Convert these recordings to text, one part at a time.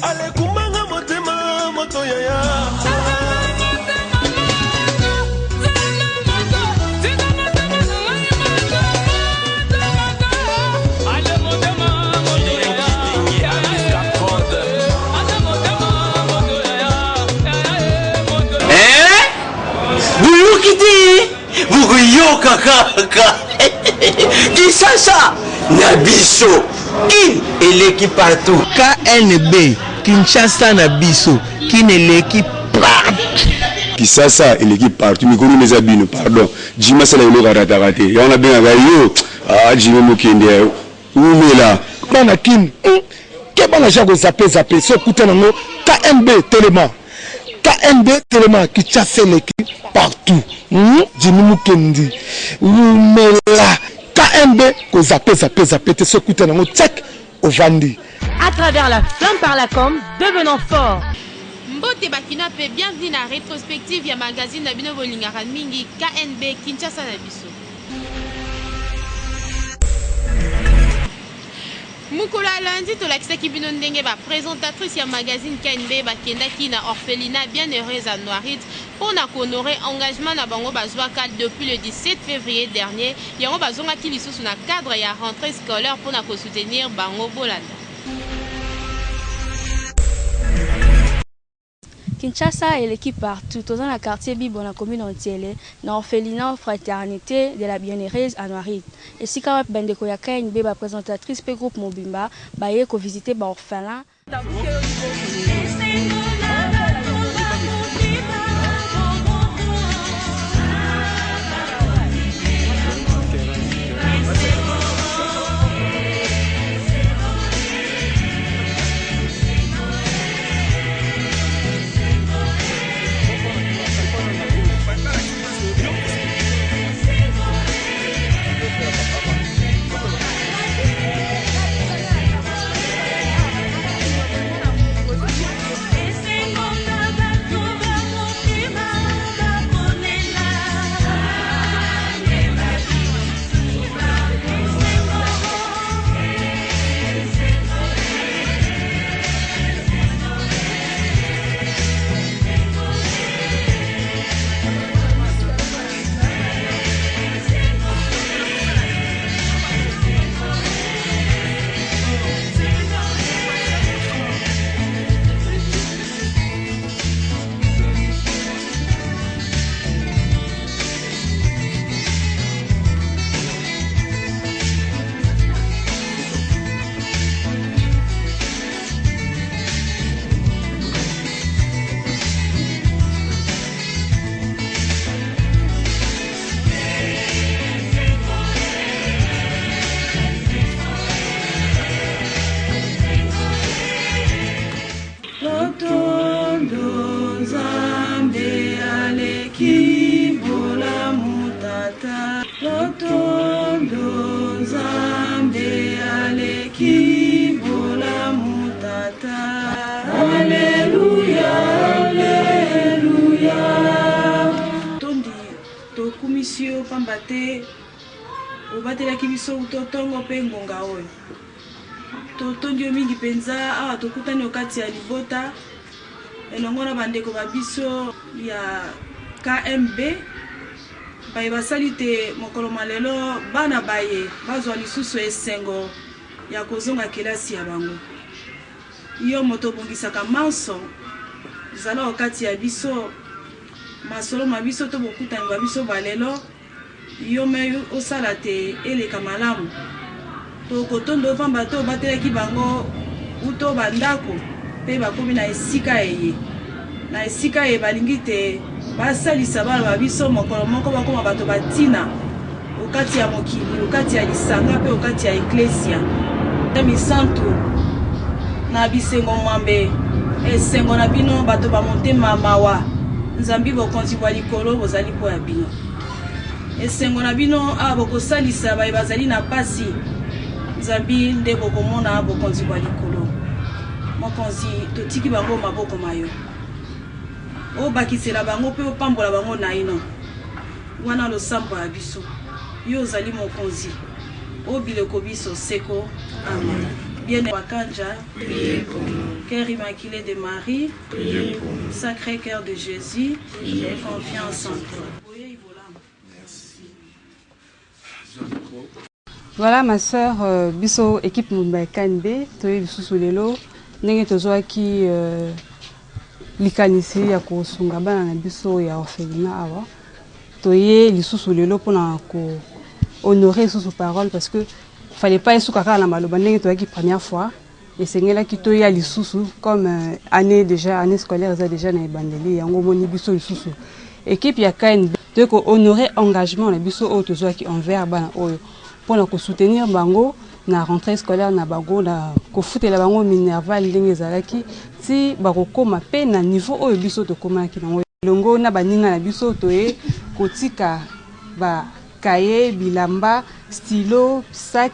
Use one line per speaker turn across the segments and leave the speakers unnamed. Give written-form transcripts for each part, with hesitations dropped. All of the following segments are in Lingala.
Ale kumanga motema moto yaya. Vuguyoka kaka. Kinshasa Nabiso Kin eleki partout.
KNB Kinshasa Nabiso Kin eleki partout.
Kinshasa eleki partout. Mikuru neza bino pardon. Jima sala ilo karata kate. Ya ona benga yo. Jima mukende. Umela.
Bana Kin. Kebana jago zape so kute nango KNB Téléma. KNB Téléma Kinshasa eleki partout. Jimi mukendi. Umela. KNB ko zape te so kute nango check au Vandi.
À travers la flamme par la com, devenant fort.
Mbote Bakina peut bienvenue à la rétrospective ya magazine Nabino Bolingara Mingi KNB Kinshasa Nabiso. Mukula lundi to l'accès qui bino ndenge ba présentatrice ya magazine KNB bakenda ki na orphelinat bien heureuse à Noirit pour na honorer engagement na bango bazwaka depuis le 17 février dernier yango bazonga ki lisusu na cadre ya rentrée scolaire pour na ko soutenir bango bolanda.
Kinshasa et l'équipe partout, dans le quartier Bibo, dans la commune entière, dans l'orphelinat Fraternité de la Bienheureuse à Noirit. Et si quand même Bendeko Yaka, une bébé présentatrice P groupe Mobimba, baye ko visiter l'orphelin.
Pambate obatela kibiso utotongo pengonga oyo totondio mingi penza awa tokutani okati ya libota elongo na bandeko babiso ya KMB baye basali te mokolo malelo bana baye bazwa lisusu esengo ya kozonga kelasi ya bango yo moto bongisaka manso zala okati ya biso masolo mabiso to bokutani babiso balelo yo me osala te eleka malamu to kotondo pamba to batelaki bango uto bandako pe bakomi na esika eye balingi te basalisa bana babiso mokolo moko bakoma bato batina okati ya mokili okati ya lisanga pe okati ya eklesia misantu na bisengo mwambe esengo na bino bato bamotema mawa nzambi bokonzi bwa likolo bozali po ya bino esengo na bino bokosalisa baye bazali na pasi nzambi nde bokomona bokonzi bwa likolo mokonzi totiki bango maboko mayo obakisela bango pe opambola bango na ino wana losambo ya biso yo ozali mokonzi obileko biso seko amen. bien Wakanja, Cœur immaculé de Marie, Sacré Cœur de Jésus, et confiance en toi.
Voilà ma soeur, biso équipe Mumbai KNB, toye lisusu lelo, ndenge tozwaki likanisi ya kosunga bana na biso ya orphelinat awa. Toye lisusu lelo pona ko honorer sous parole parce que fallait pas esuka kaka na maloba ndenge toyaki première fois et sengela ki toya lisusu comme année scolaire ça déjà na ebandeli yango moni biso lisusu équipe ya KNB de ko honorer engagement na biso o tozwaki envers bana oyo pona ko soutenir bango na rentrée scolaire na bango na ko futela bango minerval ndenge ezalaki ti bakokoma pe na niveau oyo biso tokomaki nango longo na baninga na biso toye kotika ba kaye bilamba stylo sac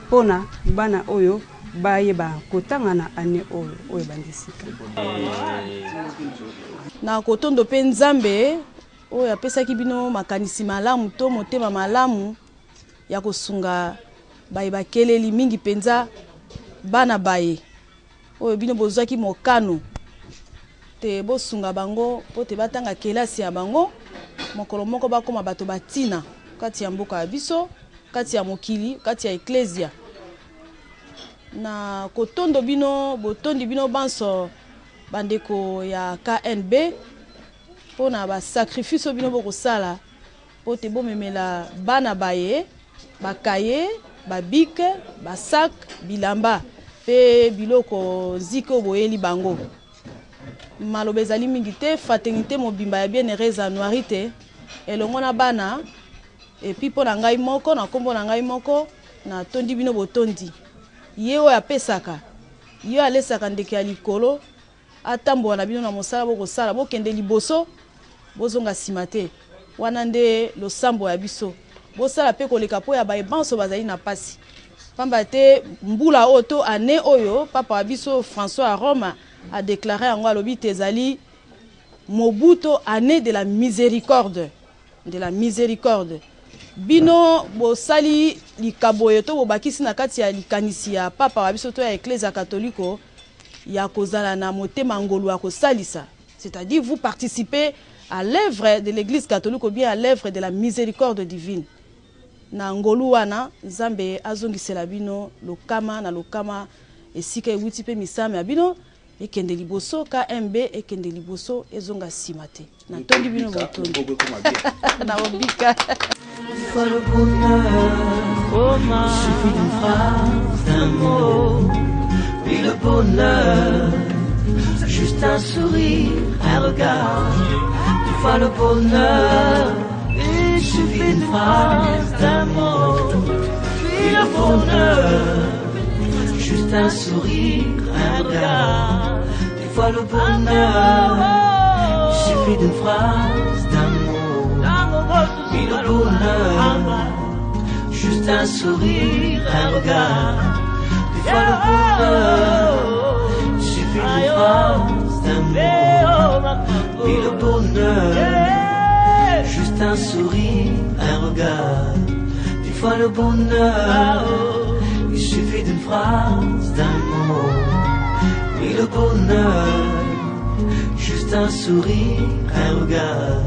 pona bana oyo baye ba kotanga na année oyo bandisika
na kotondo pe nzambe oyo apesaki bino makanisi malamu to motema malamu ya kosunga baye bakeleli mingi penza bana baye oyo bino bozwaki mokano te bosunga bango po te batanga kelasi ya bango mokolo moko bakoma bato batina kati ya mboka ya biso kati ya mokili kati ya ecclesia na kotondo bino botondi bino banso bandeko ya KNB pona ba sacrifice bino bokosala po te bomemela bana baye bakaye babike basak bilamba pe biloko ziko boyeli bango maloba ezali mingi te fraternité mobimba ya Bien-Heureuse Anuarite elongo na bana epi mpo na ngai moko na kombo na ngai moko na tondi bino botondi ye oyo apesaka ye alesaka ndeke ya likolo atambola na bino na mosala bokosala bokende liboso bozonga nsima te wana nde losambo ya biso bosala mpe koleka po ya bayebanso bazali na pasi pamba te mbula oyo to ane oyo papa wa biso François à Rome a déclaré yango alobi te ezali mobuto année de la miséricorde bino bosali likabo to bobakisi na kati ya likanisi ya papa wa biso to ya Ecclesia catholique ya kozala na motema ngolu ya kosalisa, c'est-à-dire vous participez à l'œuvre de l'église catholique ou bien à l'œuvre de la miséricorde divine. Na ngolu wana Nzambe azongisela bino lokama na lokama esika ewuti pe misame ya bino ekende liboso KMB ekende liboso ezonga sima te na tondi bino botondi na obika.
Il faut le bonheur, suffit d'une phrase, d'un mot. Puis le bonheur, juste un sourire, un regard. Il faut le bonheur, il suffit d'une phrase, d'un mot. Puis le bonheur, juste un sourire, un regard. Il faut le bonheur, il suffit d'une phrase, d'un mot. Puis le bonheur, juste un sourire, un regard. Des fois le bonheur, il suffit d'une phrase, d'un mot. Puis le bonheur, juste un sourire, un regard. Des fois le bonheur, il suffit d'une phrase, d'un mot. Puis le bonheur, juste un sourire, un regard.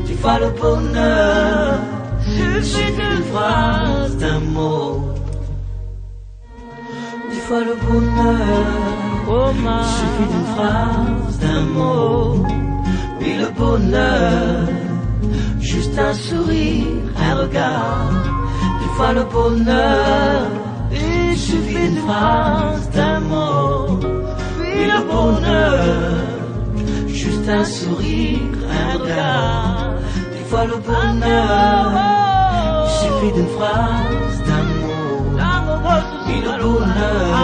Des fois le bonheur, il suffit d'une phrase, d'un mot. Des fois le bonheur, il suffit d'une phrase, d'un mot. Puis le bonheur, juste un sourire, un regard. Des fois le bonheur, il suffit d'une phrase, d'un mot. Puis le bonheur, juste un sourire, un regard. Des fois le bonheur, il suffit d'une phrase, d'un mot. Puis le bonheur,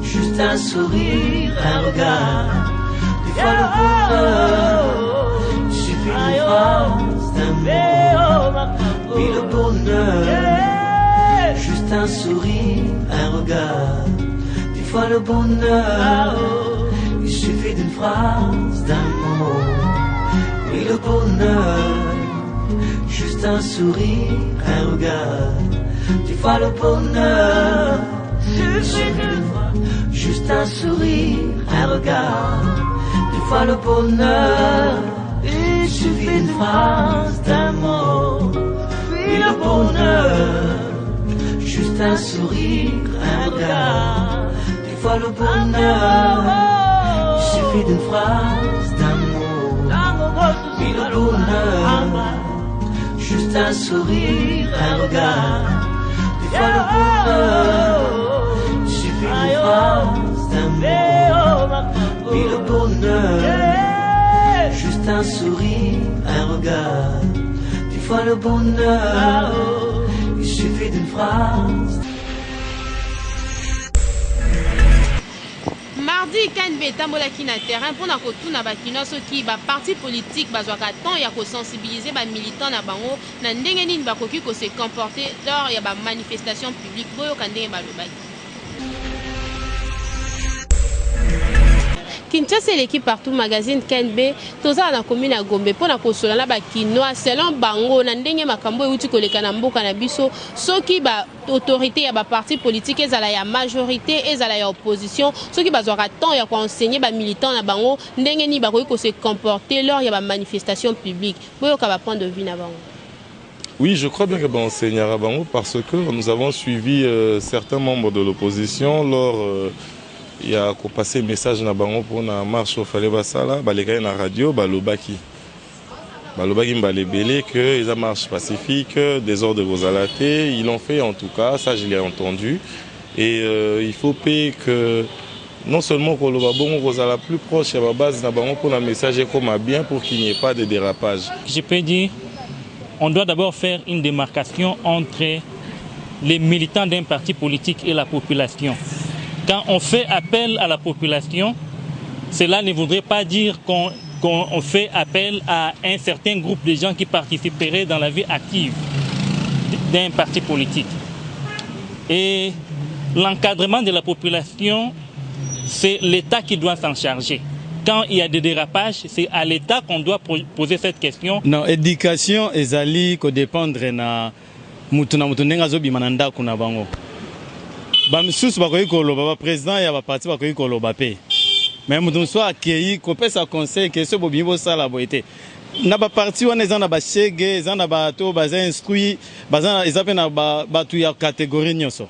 juste un sourire, un regard. Des fois le bonheur, il suffit d'une phrase, d'un mot. Puis le bonheur, juste un sourire, un regard. Des fois le bonheur, il suffit d'une phrase, d'un mot. Puis le bonheur, juste un sourire, un regard. Des fois le bonheur, suffit d'une fois, juste un sourire, un regard. Des fois le bonheur, il suffit d'une phrase, d'un mot. Puis le bonheur, juste un sourire, un regard. Des fois le bonheur, il suffit d'une phrase, d'un mot. Puis le bonheur, juste un sourire, un regard. Des fois le bonheur, il suffit d'une phrase, d'un mot. Puis le bonheur, juste un sourire, un regard. Des fois le bonheur, il suffit d'une phrase.
Mardi KNB tambolaki na terrain pour na kotuna bakino soki ba parti politique bazwaka temps ya ko sensibiliser ba militants na bango na ndenge nini bakoki ko se comporter lors ya ba manifestation publique boyo kandenge balobaki. Kinshasa l'équipe partout magazine KNB toza na commune ya Gombe pona kosola na bakinoa selon bango na ndenge makambo euti koleka na mboka na biso soki ba autorité ya ba parti politique ezala ya majorité ezala ya opposition soki bazwaka temps ya ko enseigner ba militants na bango ndenge ni bakoki ko se comporter lors ya ba manifestation publique boyo ka ba point de vue na bango.
Oui, je crois bien que ben enseignera bango parce que nous avons suivi certains membres de l'opposition lors il y a passé message na bango pour na marche au fallait basala baleka na radio balobaki balebele que ils a marche pacifique des ordres de Rosalate ils l'ont fait en tout cas ça je l'ai entendu et il faut payer que non seulement que le bon Rosala plus proche à la base na bango pour un message comme bien pour qu'il n'y ait pas de dérapage.
Je peux dire on doit d'abord faire une démarcation entre les militants d'un parti politique et la population. Quand on fait appel à la population, cela ne voudrait pas dire qu'on fait appel à un certain groupe de gens qui participeraient dans la vie active d'un parti politique. Et l'encadrement de la population, c'est l'État qui doit s'en charger. Quand il y a des dérapages, c'est à l'État qu'on doit poser cette question.
Non, éducation ezali ko dépendre na mutu nenga zo bimananda kuna bango. Bamisusu bakoki koloba ba président ya ba parti bakoki koloba pe. Mais mutu so akei ko pesa conseil que ce bobi bo sala boité. Na ba parti wana ezana ba chege, ezana ba to ba instruit, bazana ezape na ba tu ya catégorie nyoso.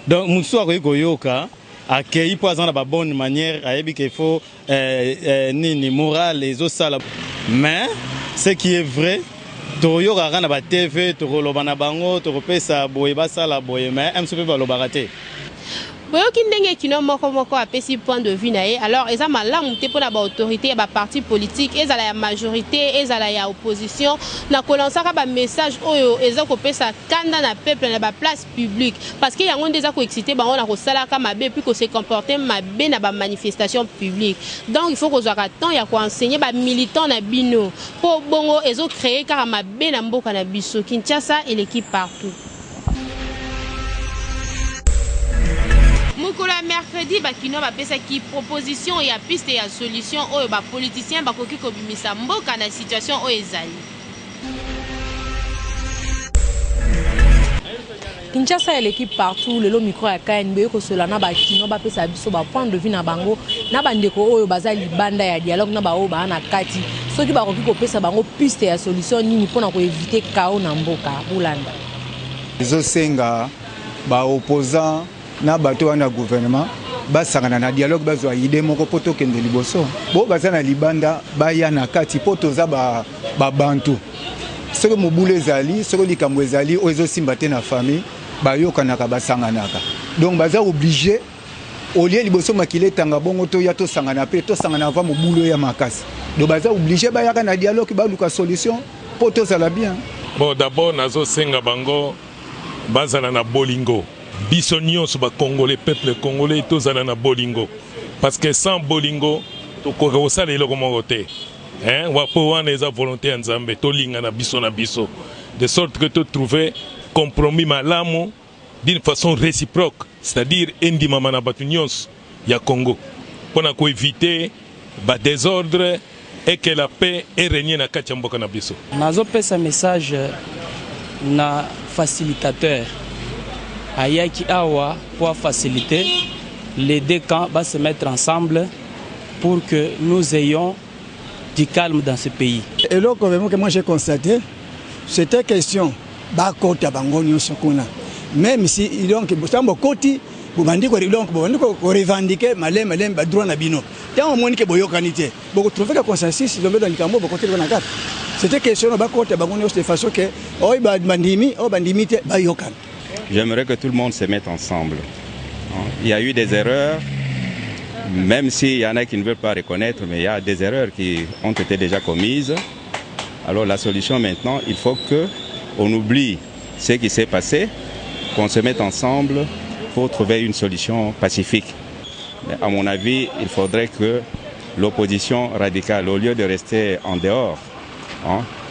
Donc mutu akoki koyoka akei po azana ba bonne manière ayebi qu'il faut nini moral les osala. Mais ce qui est vrai Toyo na ba TV tokoloba na bango tokopesa boye basala boye mais MCP balobaka te.
Boyoki ndenge kino moko apesi point de vue na ye alors eza malamu te pona ba autorité ya ba parti politique ezala ya majorité ezala ya opposition na kolansaka ba message oyo eza kopesa kanda na peuple na ba place publique parce que yango ndeza ko exciter bango na kosala ka mabe puis ko se comporter mabe na ba manifestation publique donc il faut ko zwaka temps ya ko enseigner ba militants na bino po bongo ezo créer ka mabe na mboka na biso Kinshasa et l'équipe partout. Mukula mercredi bakino bapesa ki proposition ya piste ya solution oyo ba politicien bakoki kobimisa mboka na situation oyo ezali.
Kinshasa et l'équipe partout le micro ya KNB ko cela na bakino bapesa biso ba point de vue na bango na bandeko oyo bazali banda ya dialogue na ba oyo ba na kati soki bakoki kopesa bango piste ya solution nini pona ko éviter chaos na mboka Rolanda.
Izo senga ba opposant na bato wana gouvernement basangana na dialogue bazwa idée moko poto kende liboso bo bazana libanda baya na kati poto za ba bantu soko mobule ezali soko likambo ezali ozo simba te na famille bayokanaka basanganaka donc baza obligé au lieu liboso makile tanga bongo to ya to sangana pe to sangana va mobulo ya makasi donc baza obligé bayaka na dialogue ba luka solution poto ça la bien.
Bon d'abord nazo senga bango bazana na bolingo biso nyonso ba congolais peuple congolais tozala na bolingo parce que sans bolingo tokoka kosala eloko moko te hein wapo wana eza volonté ya Nzambe tolinga na biso de sorte que to trouver compromis malamu d'une façon réciproque c'est-à-dire endimama na batu nyonso ya Congo pona ko éviter ba désordre et que la paix est régnée na kati ya mboka na biso.
Nazo pesa message na facilitateur ayaki awa pour faciliter les deux camps va se mettre ensemble pour que nous ayons du calme dans ce pays.
Et là, que moi j'ai constaté, c'était question bakota bangonio sokuna. Même si donc bosambo koti bobandi ko donc bobandi ko revendiquer malem ba droit na bino. Tant au moins que boyokanité. Boko trouver que consensus le dans likambo boko te na kata. C'était question bakota bangonio de façon que oy ba bandimi o bandimite ba yokan.
J'aimerais que tout le monde se mette ensemble. Il y a eu des erreurs, même s'il y en a qui ne veulent pas reconnaître, mais il y a des erreurs qui ont été déjà commises. Alors la solution maintenant, il faut qu'on oublie ce qui s'est passé, qu'on se mette ensemble pour trouver une solution pacifique. Mais à mon avis, il faudrait que l'opposition radicale, au lieu de rester en dehors,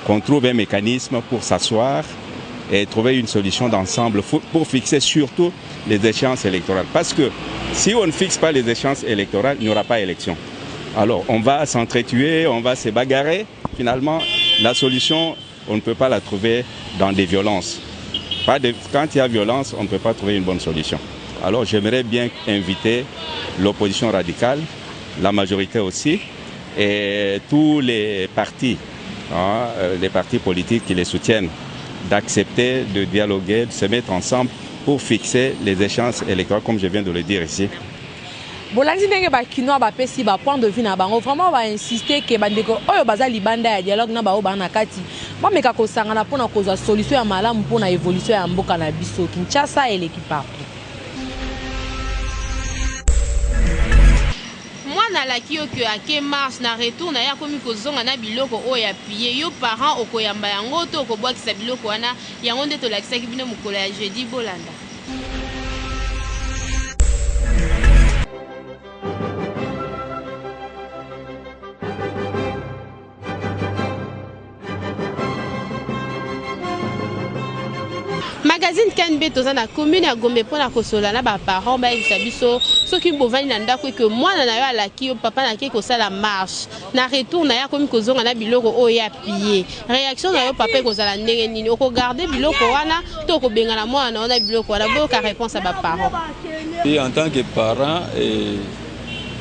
qu'on trouve un mécanisme pour s'asseoir et trouver une solution d'ensemble pour fixer surtout les échéances électorales. Parce que si on ne fixe pas les échéances électorales, il n'y aura pas élection. Alors on va s'entretuer, on va se bagarrer. Finalement, la solution, on ne peut pas la trouver dans des violences. Quand il y a violence, on ne peut pas trouver une bonne solution. Alors j'aimerais bien inviter l'opposition radicale, la majorité aussi, et tous les partis politiques qui les soutiennent, d'accepter de dialoguer, de se mettre ensemble pour fixer les échéances électorales, comme je viens de le dire ici.
Bolandi ndenge ba kino ba pesi ba point de vue na bango vraiment ba insister que bandeko oyo baza libanda ya dialogue na ba o ba na kati ba meka ko sangana pona koza solution ya malamu pona évolution ya mboka na biso Kinshasa et l'équipe partout.
Mwana laki yo que ake marche na retour na ya komi kozonga na biloko oyo appuyé yo parent okoyamba yango to okobwakisa biloko wana yango nde to lakisaki bino mokolo ya jeudi bolanda. Magazine KNB toza na commune ya Gombe pona kosola na ba parents ba yebisa biso soki bovani na ndako que mwana na yo alaki yo papa na ke kosala marche na retour na ya komi kozonga na biloko oyo ya piller réaction na yo papa kozala ndenge nini oko garder biloko wana to ko benga na mwana na biloko wana boka réponse à ba parents.
Et en tant que parent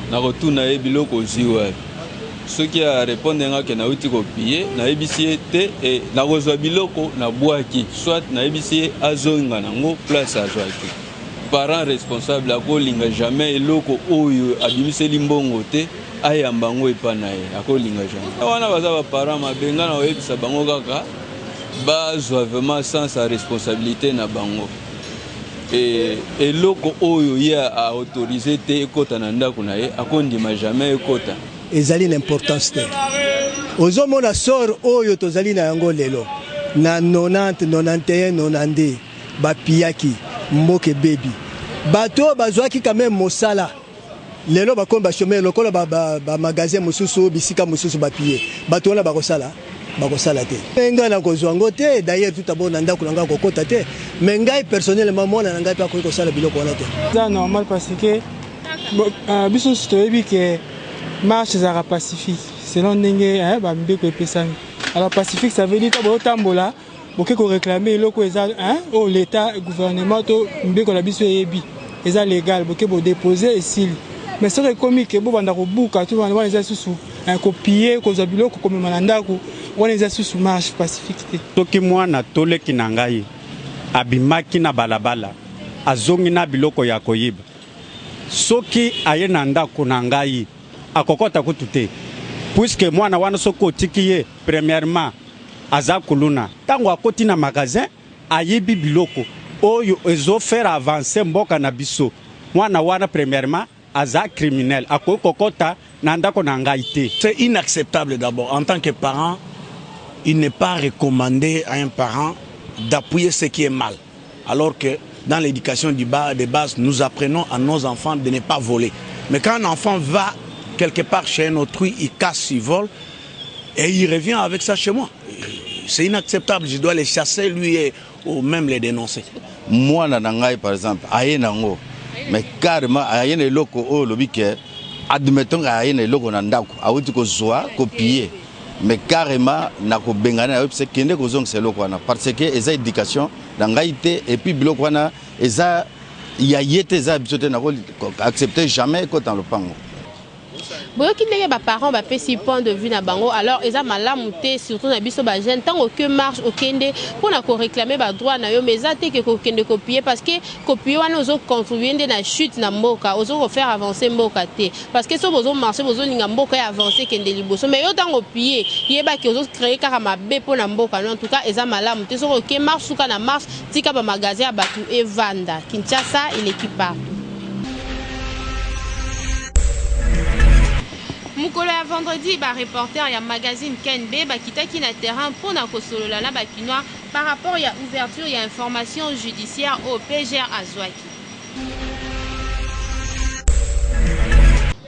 na retour na biloko ziwa ce qui a répondu à que na uti copier na ebisi te et na kozwa biloko na boaki soit na ebisi azonga nango place à joaki parent responsable akolinga jamais eloko oyo abimiseli mbongo te ayamba ngo epana ye akolinga jamais wana baza ba parent mabenga na oyebisa bango kaka bazwa vraiment sans sa responsabilité na bango et eloko oyo ya a autorisé te ekota na ndako na ye akondima jamais ekota
ezali l'importance te ozomona sor oyo tozali na yango lelo na 90 91 92 bapiaki mboke baby bato bazwaki quand même mosala lelo bakomba chômeur lokola ba magasin mususu bisika mususu bapie bato wana bakosala te nga na kozwa ngo te d'ailleurs tout d'abord na ndako nanga kokota te mais ngai personnellement mona nanga pa ko kosala biloko wana te
c'est normal parce que biso toyebi ke marche zara pacifique selon ndenge bambeko epesami alors pacifique ça veut dire que botambola boke ko réclamer eloko eza au l'état gouvernement to mbeko la biso yebi eza légal boke bo déposer esili mais c'est comme que bo banda ko buka to banda eza susu ko piller ko za biloko ko mema na ndako wana eza susu marche pacifique te
toki mwana toleki na ngai abimaki na balabala azongi na biloko ya koyiba soki aye na ndako na ngai akokota kutute puisque mwana wana soko otikiye premièrement aza kuluna tango akoti na magasin ayibi biloko oyo ezo faire avancer mboka na biso mwana wana premièrement aza criminel akokota na ndako na ngai te.
C'est inacceptable d'abord en tant que parent. Il n'est pas recommandé à un parent d'appuyer ce qui est mal alors que dans l'éducation de base nous apprenons à nos enfants de ne pas voler. Mais quand un enfant va quelque part chez un autrui, il casse, il vole, et il revient avec ça chez moi. C'est inacceptable, je dois les chasser, lui, ou même les dénoncer.
Moi, nangai par exemple, ayenango, mais carrément, ayene loko o lobike, admettons ayene loko nandako, awuti ko zoa, mais carrément, nako bengana, c'est kende ko zong c'est loko na, parce que les éducation Dangaïté et puis biloko wana eza ya yete eza bisote na accepter jamais quand dans le pango.
Boyoki ndenge ba parents ba pesi point de vue na bango alors eza malamu te surtout na biso ba jeune tant que marche okende pour na ko réclamer ba droit na yo mais eza te que ko kende copier parce que copier wana ozo contribuer na chute na mboka ozo faire avancer mboka te parce que so bozo marcher bozo linga mboka ya avancer kende liboso mais yo tant copier yeba ki ozo créer kaka mabe pour na mboka en tout cas eza malamu te so ko marche suka na marche tika ba magasin ya batu e vanda Kinshasa il équipe partout. Mukolo ya vendredi ba reporter ya magazine KNB ba kitaki na terrain pour na kosolola na ba kinois par rapport ya ouverture ya information judiciaire au PGR Azwaki.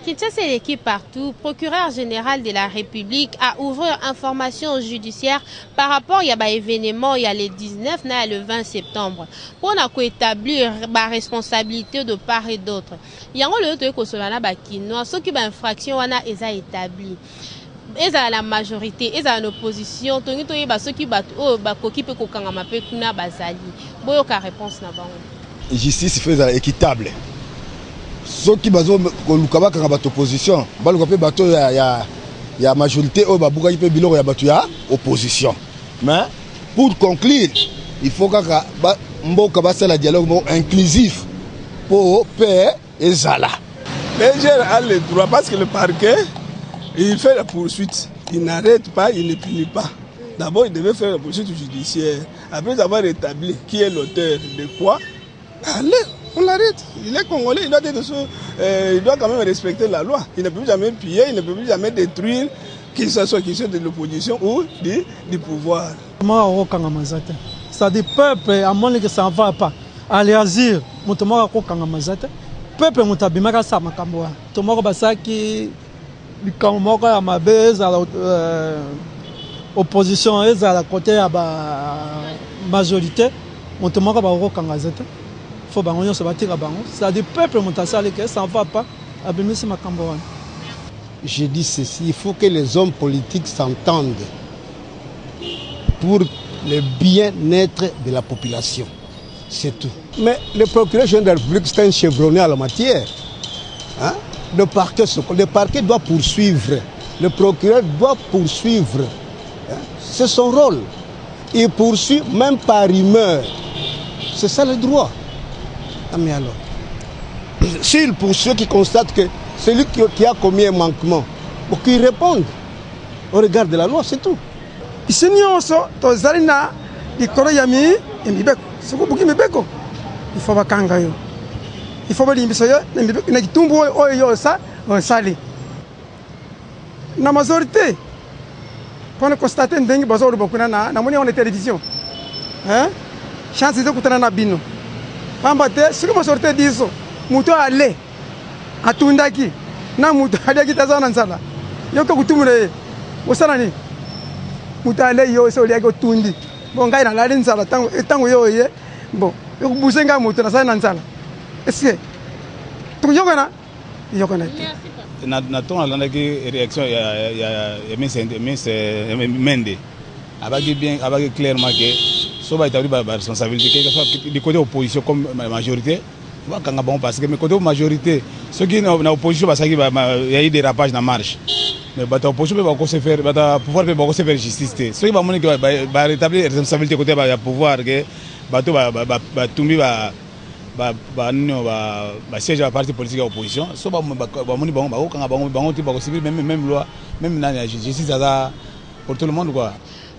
Kinshasa et l'équipe partout, procureur général de la République a ouvert information judiciaire par rapport à l'événement il y a le 19 et le 20 septembre pour établir la responsabilité de part et d'autre. Il y a un autre ceux qui ont infraction est établi. Et la majorité, et l'opposition, ceux qui ont réponse.
Justice fait équitable. Ceux qui bazo kolukaba kanga bato opposition baluka pe bato ya majorité o babuka pe biloko ya bato ya opposition mais pour conclure il faut kaka mboka basala dialogue inclusif pour paix et zala.
PGR a le droit parce que le parquet il fait la poursuite, il n'arrête pas, il ne punit pas. D'abord il devait faire la poursuite judiciaire après avoir établi qui est l'auteur de quoi. Allez, on l'arrête. Il est congolais, il doit quand même respecter la loi. Il ne peut jamais piller, il ne peut jamais détruire, qu'il soit question de l'opposition ou du pouvoir.
Ça dit peuple, à moins que ça ne va pas. Allez, Azir, mon tomara kokangamazate. Peuple, mon tabimaka sa makamboa. Tomara basaki, likamoko ma base à l'opposition et à la côté à la majorité. Mon tomara kokangamazate. Ça dit peuple ça ne va pas.
Je dis ceci, il faut que les hommes politiques s'entendent pour le bien-être de la population. C'est tout. Mais le procureur général de la République, c'est un chevronné à la matière. Hein? Le parquet doit poursuivre. Le procureur doit poursuivre. Hein? C'est son rôle. Il poursuit même par humeur. C'est ça le droit. Ah, mais alors, s'il poursuit qui constate que celui qui a commis un manquement, pour qu'il réponde au regard de la loi, c'est tout.
Il faut pas kangayo. Il faut pas l'imbisoyo. Il tumbo oyo ça sali. La majorité, pour constater un dingue bazor bokuna na moni on télévision. Hein? Chance de kutana na bino. Pambate, ce que majorité disent, muto ale atundaki na muto adaki tazana nsala. Yoko kutumure. Osala ni. Muto ale yo so liago tundi. Bon ngai na lali nsala tango yo ye. Bon, yo busenga muto na sana nsala. Est-ce que tu yokana? Yokana.
Na ton alandaki réaction ya Mende. Abaki bien, abaki clairement que so ba établi ba responsabilité que du côté opposition comme majorité va kanga bon parce que mais côté majorité ceux qui na opposition ba saki y a eu des rapages na marche mais ba opposition ba ko se faire ba pouvoir ba ko se faire justice ceux qui ba moni que ba rétablir responsabilité côté ba pouvoir que bato ba tumbi ba siège à la partie politique à l'opposition, so ba moni bango ba kanga bango ti ba ko civil même loi même na justice ça pour tout le monde quoi.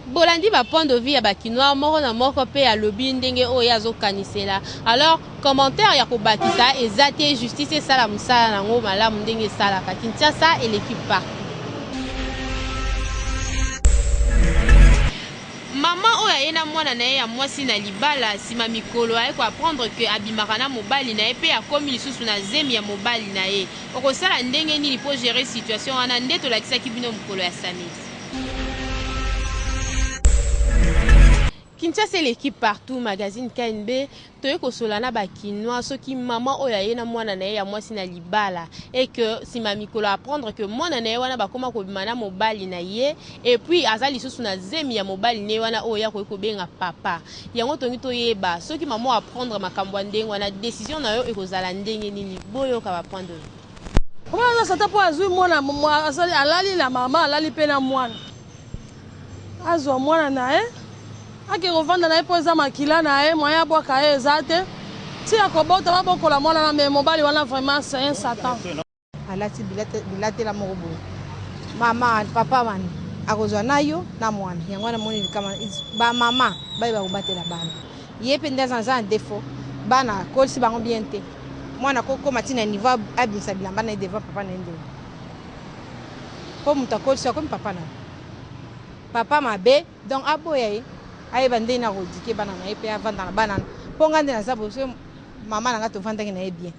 Bolandi ba point de vue ya bakinois moko na moko pe ya lobby ndenge oyo azokanisela. Alors commentaire ya kobakisa ezate justice sala musala nango malamu ndenge sala ka Kinshasa et l'équipe partout. Maman oyo ayena mwana na ye ya mwasi na libala sima mikolo aye ko apprendre que abimaka na mobali na ye pe akomi lisusu na zemi ya mobali na ye. Okosala ndenge nini po gérer situation wana nde tolakisaki bino mokolo ya samedi. Kinshasa, c'est l'équipe partout, magazine KNB. Toye ko solana ba kinois, ce qui maman oya yena mwana na ya mwasi na libala et que si mami ko apprendre que mwana na wana ba koma ko bimana mobali na ye et puis azali susu na zemi ya mobali ne wana oya ko benga papa. Yango tongi toyeba, ce qui maman apprendre makambo ndenge wana décision na yo ekozala ndenge nini boyo ka ba prendre.
Comment ça t'a pas azui mwana azali alali na mama alali pe na mwana. Azwa mwana na ake kovanda na epo eza makila na moya bwaka ezate ti akobota babokola mwana na me mobali wana vraiment c'est un satan
alati bilate la moko boye mama papa wana akozwa nayo na mwana yango wana moni kama ba mama baye bakobatela bana ye pe ndaza za défaut bana kolisi bango bien te mwana koko matina niveau abisa bilamba na devant papa na ndenge po mutakolisi ko papa na papa mabe donc aboya aye bande na rodike bana na epe avanda na bana ponga ndena sabo so mama nanga to vanda na bien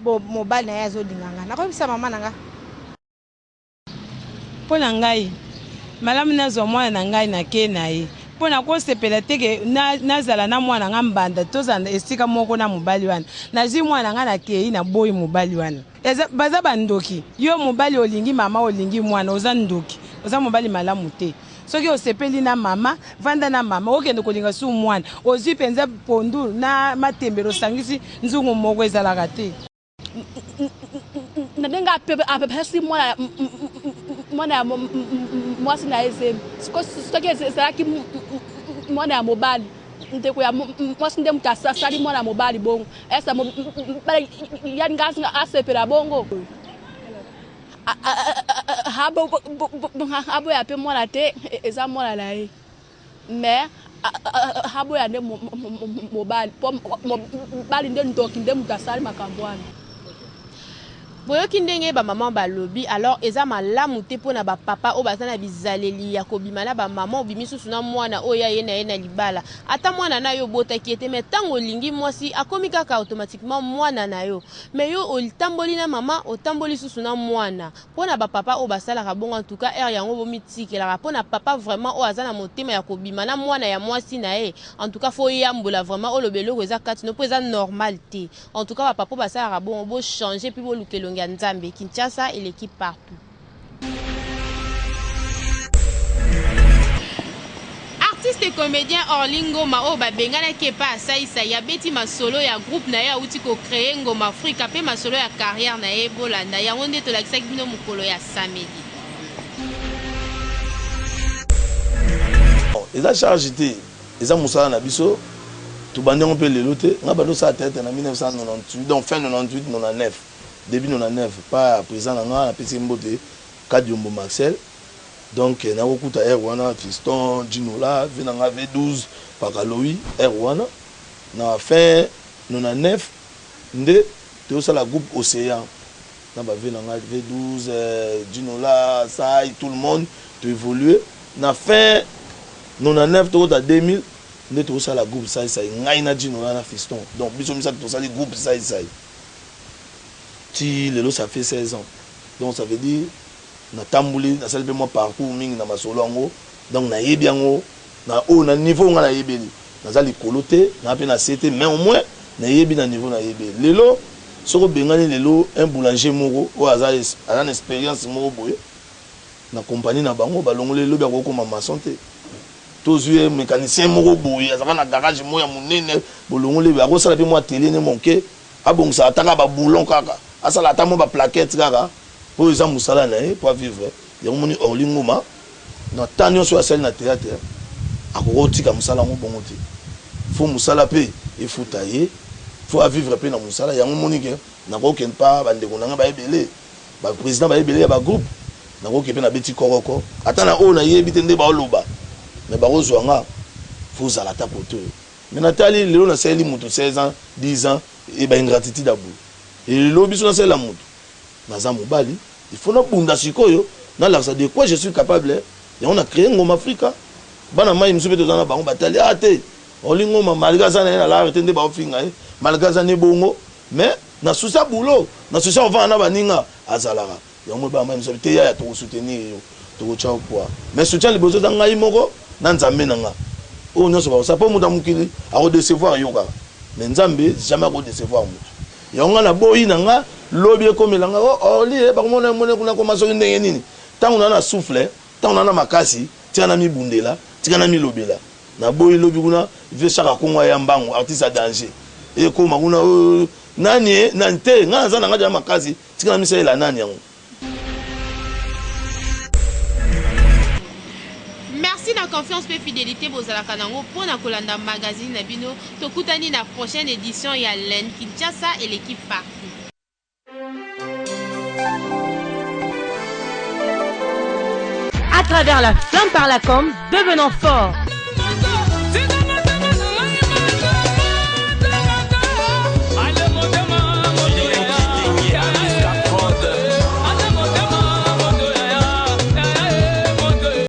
bo mobile na yazo dinganga na ko bisa mama nanga
pona ngai malamu na zo mwana na ngai na ke na ye pona ko sepela teke nazala na mwana nga mbanda tozanda esika moko na mobali wana na zi mwana nga na ke na boyi mobali wana baza bandoki yo mobali olingi mama olingi mwana oza ndoki oza mobali malamu te soki osepeli na mama vanda na mama okende kolinga su mwana ozwi penza pondu na matembero osangisi nzungu moko ezalaka te
nadenga apepesi mwana ya mwasi na eze soki ezalaki mwana ya mobali ndeko ya mwasi nde mutu asali mwana ya mobali bongo esa yani ngasi asepela bongo habo ya pe mwana te eza mwana na ye mais habo ya nde mobali nde ndoki nde mutu asali makambo wana
boyoki ndenge ba maman ba lobby alors eza malamu te pona ba papa o bazana bizaleli ya kobima na ba maman obimi susu na mwana oya ye na libala ata mwana na yo botaki ete mais tango lingi mwasi akomi kaka automatiquement mwana na yo mais yo olitamboli na mama otamboli susu na mwana pona ba papa o basala ka bongo en tout cas yango bo mitiki la pona papa vraiment o azana motema ya kobima na mwana ya mwasi na ye en tout cas fo yambola vraiment o lobelo ko eza kati no pesa normal te en tout cas ba papa basala ka bongo bo changer puis bo lukelo Nzambe, Kinshasa et l'équipe partout. Artiste et comédien Orlingo Mao Babengana Kepa Saïsa ya beti masolo ya groupe na ya uti ko créer ngoma Afrika pe masolo ya carrière na Bolanda ya onde to lakisa bino mukolo ya samedi.
Eza charge te, eza musala na biso to bande on peut le loter, nga bado sa tête en 1998 donc fin 98 99. Début 99 pas présent dans la petite mbote Kadiombo Marcel donc na okuta Erwana Fiston Ginola venanga V12 Pakaloui Erwana na fin 99 nde te ça la groupe Océan na ba venanga V12 Ginola ça tout le monde te évoluer na fin 99 to 2000 nde te ça la groupe ça ngai na Ginola na Fiston donc biso misa to ça les groupes ça si le lot ça fait 16 ans donc ça veut dire na tambouli na salbe moi parcours mingi na masolo ngo donc na yebi ngo na o na niveau nga na yebeli na zali kolote na pe na CT mais au moins na yebi na niveau na yebi lelo soko bengani lelo un boulanger moko o azali ana expérience moko boye na compagnie na bango balongole lelo ba ko mama santé tozue mécanicien moko boye azaka na garage moya munene bolongole ba ko sala pe moi télé ne monke abongisa ataka ba boulon kaka asala atamo ba plaquette kaka pour les musala na pour vivre ya moni Orlingo ma na tanyo so asali na théâtre akoti ka musala ngo bongo te faut musala pe e futaye faut vivre pe na musala ya moni ke na ko ken pa bande ko nga ba ebele ba président ba ebele ya ba groupe na ko ke pe na beti koroko atana o na yebi te nde ba oloba mais ba ozwa nga faut zala ta poto mais natali lelo na seli mutu 16 ans 10 ans et ba ingratitude abu et le biso na sela mutu naza mobali il faut na bunda sikoyo na l'arsa de quoi je suis capable et on a créé ngoma Afrika bana mai msupe to zana bango batali ate Orlingo ma malgaza na la arrêter de ba ofinga malgaza ne bongo mais na susa boulot na susa on va na baninga azalara ya mo ba mai msupe te ya to soutenir yo to ko chao quoi mais soutien le besoin dans ngai moko
na nzambe nanga o nyonso ba ça pas muta mukili a décevoir yoka mais nzambe jamais ko décevoir mutu yonga na boyi nanga lobi ekomelanga o li ba komona mona kuna ko maso ndenge nini tangu na souffle tangu na makasi tia na mibundela tika na milobela na boyi lobi kuna ve chaka kongwa ya mbango artiste à danger e ko makuna nani nante ngaza nanga ja makasi tika na misela nani yango.
Merci na confiance et fidélité bozala kanango pour na kolanda magazine na bino tokutani na prochaine édition ya Len Kinshasa et l'équipe partout.
À travers la flamme par la com, devenons forts.